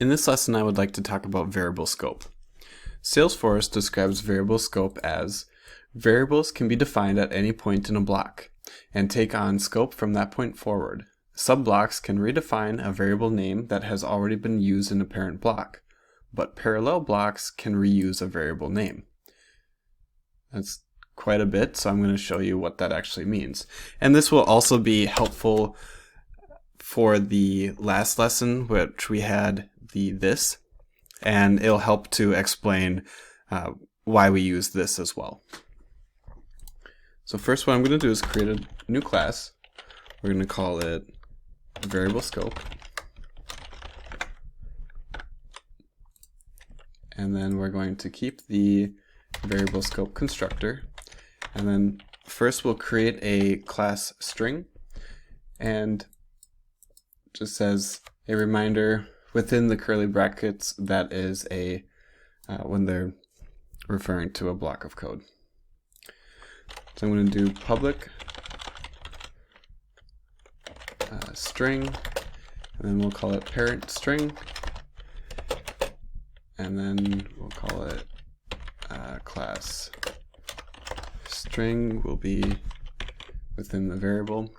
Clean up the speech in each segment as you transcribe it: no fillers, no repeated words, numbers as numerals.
In this lesson, I would like to talk about variable scope. Salesforce describes variable scope as variables can be defined at any point in a block and take on scope from that point forward. Subblocks can redefine a variable name that has already been used in a parent block, but parallel blocks can reuse a variable name. That's quite a bit, so I'm going to show you what that actually means. And this will also be helpful for the last lesson, which we had the this, and it'll help to explain why we use this as well. So first, what I'm going to do is create a new class. We're going to call it variable scope, and then we're going to keep the variable scope constructor, and then first we'll create a class string, and just as a reminder, within the curly brackets, that is a when they're referring to a block of code. So I'm going to do public string, and then we'll call it parent string, and then we'll call it class string will be within the variable.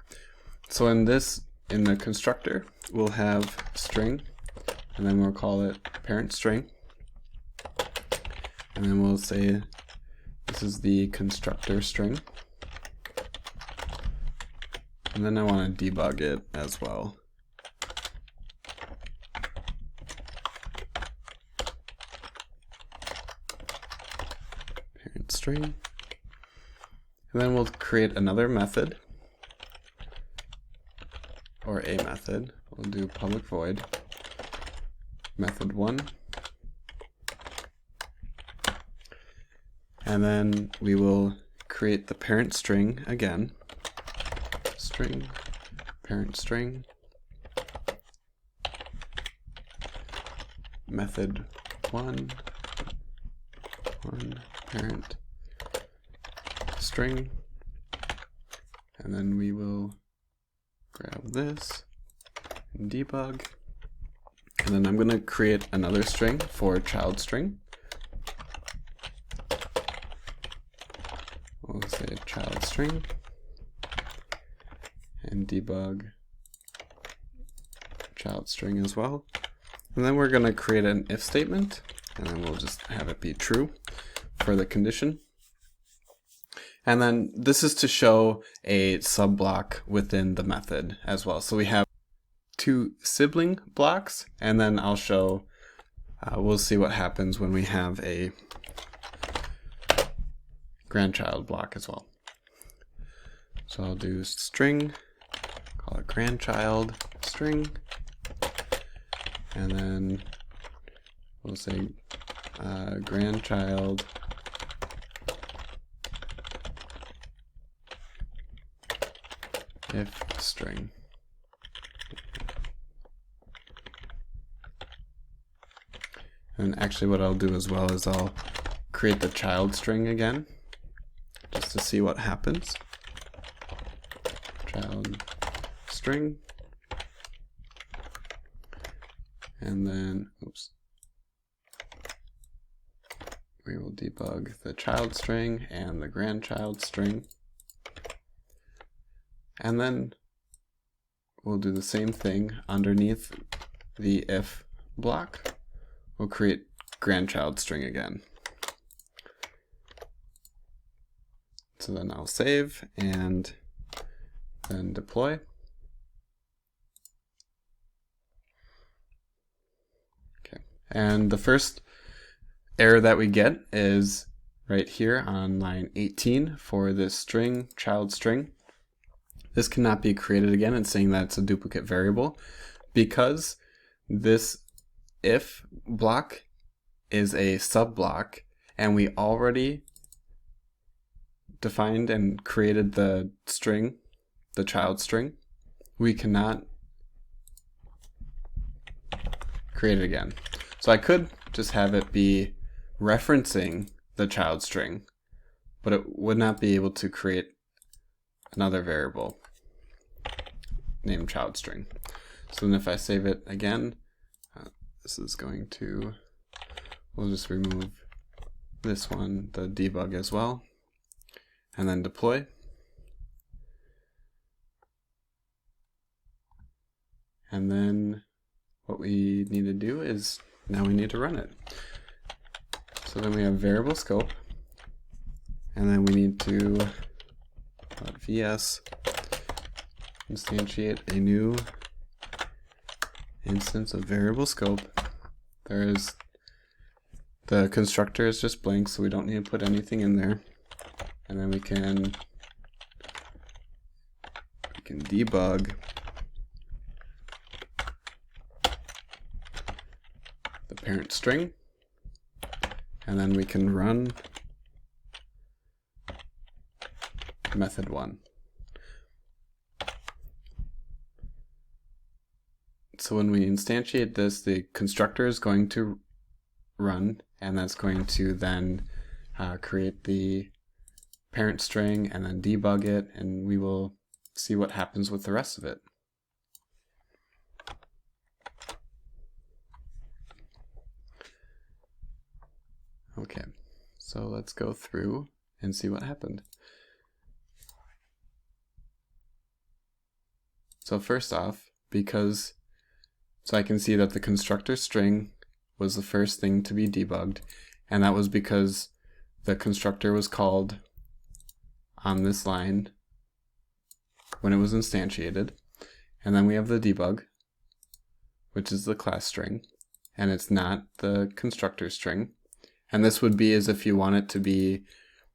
So in the constructor, we'll have string, and then we'll call it parent string, and then we'll say this is the constructor string, and then I want to debug it as well. Parent string, and then we'll create another method, or a method. We'll do public void method 1, and then we will create the parent string again, string parent string method 1 parent string, and then we will grab this and debug, and then I'm going to create another string for child string. We'll say child string and debug child string as well, and then we're going to create an if statement, and then we'll just have it be true for the condition. And then this is to show a subblock within the method as well. So we have two sibling blocks, and then I'll show, we'll see what happens when we have a grandchild block as well. So I'll do string, call it grandchild string, and then we'll say grandchild if string. And actually what I'll do as well is I'll create the child string again, just to see what happens. Child string, and then, oops, we will debug the child string and the grandchild string. And then we'll do the same thing underneath the if block. We'll create grandchild string again. So then I'll save and then deploy. Okay. And the first error that we get is right here on line 18 for this string, child string. This cannot be created again. It's saying that it's a duplicate variable because this if block is a subblock, and we already defined and created the string, the child string. We cannot create it again. So I could just have it be referencing the child string, but it would not be able to create another variable named child string. So then if I save it again, this is going to, we'll just remove this one, the debug as well, and then deploy. And then what we need to do is now we need to run it. So then we have variable scope, and then we need to .vs instantiate a new instance of variable scope. The constructor is just blank, so we don't need to put anything in there. And then we can debug the parent string, and then we can run method 1. So when we instantiate this, the constructor is going to run, and that's going to then create the parent string and then debug it, and we will see what happens with the rest of it. Okay, so let's go through and see what happened. So first off, so I can see that the constructor string was the first thing to be debugged, and that was because the constructor was called on this line when it was instantiated. And then we have the debug, which is the class string, and it's not the constructor string. And this would be as if you want it to be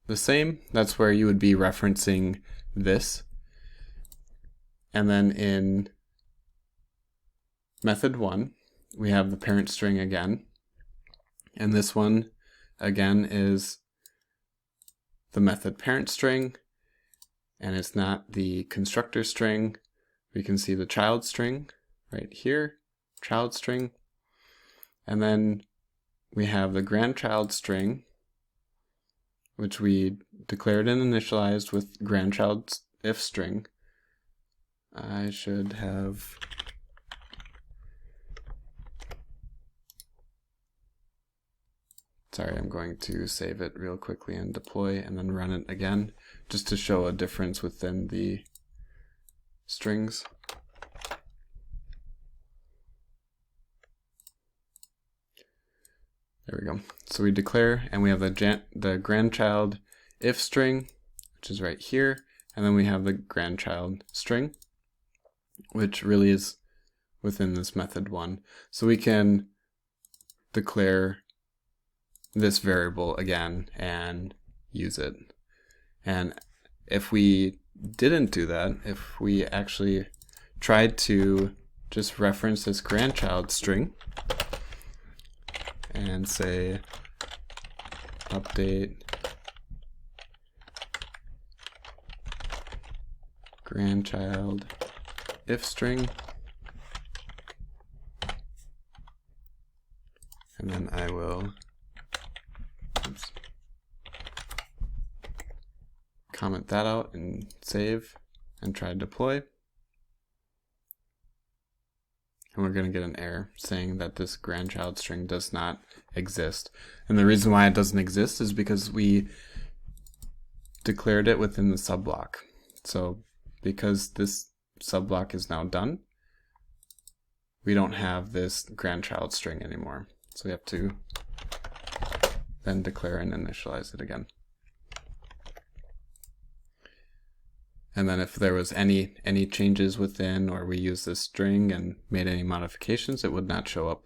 the same. That's where you would be referencing this. And then in method 1, we have the parent string again. And this one, again, is the method parent string. And it's not the constructor string. We can see the child string right here, child string. And then we have the grandchild string, which we declared and initialized with grandchild if string. I should have sorry, I'm going to save it real quickly and deploy and then run it again, just to show a difference within the strings. There we go. So we declare, and we have the grandchild if string, which is right here, and then we have the grandchild string, which really is within this method 1. So we can declare this variable again and use it. And if we didn't do that, if we actually tried to just reference this grandchild string and say update grandchild if string, and then I will comment that out and save and try to deploy. And we're going to get an error saying that this grandchild string does not exist. And the reason why it doesn't exist is because we declared it within the subblock. So because this subblock is now done, we don't have this grandchild string anymore. So we have to then declare and initialize it again. And then if there was any changes within, or we use this string and made any modifications, it would not show up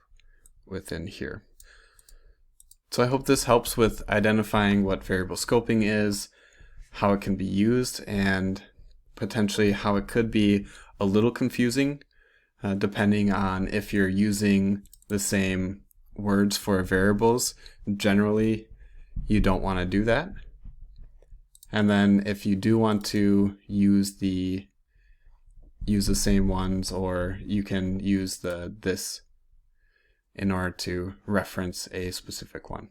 within here. So I hope this helps with identifying what variable scoping is, how it can be used, and potentially how it could be a little confusing depending on if you're using the same words for variables. Generally, you don't want to do that. And then if you do want to use the same ones, or you can use this in order to reference a specific one.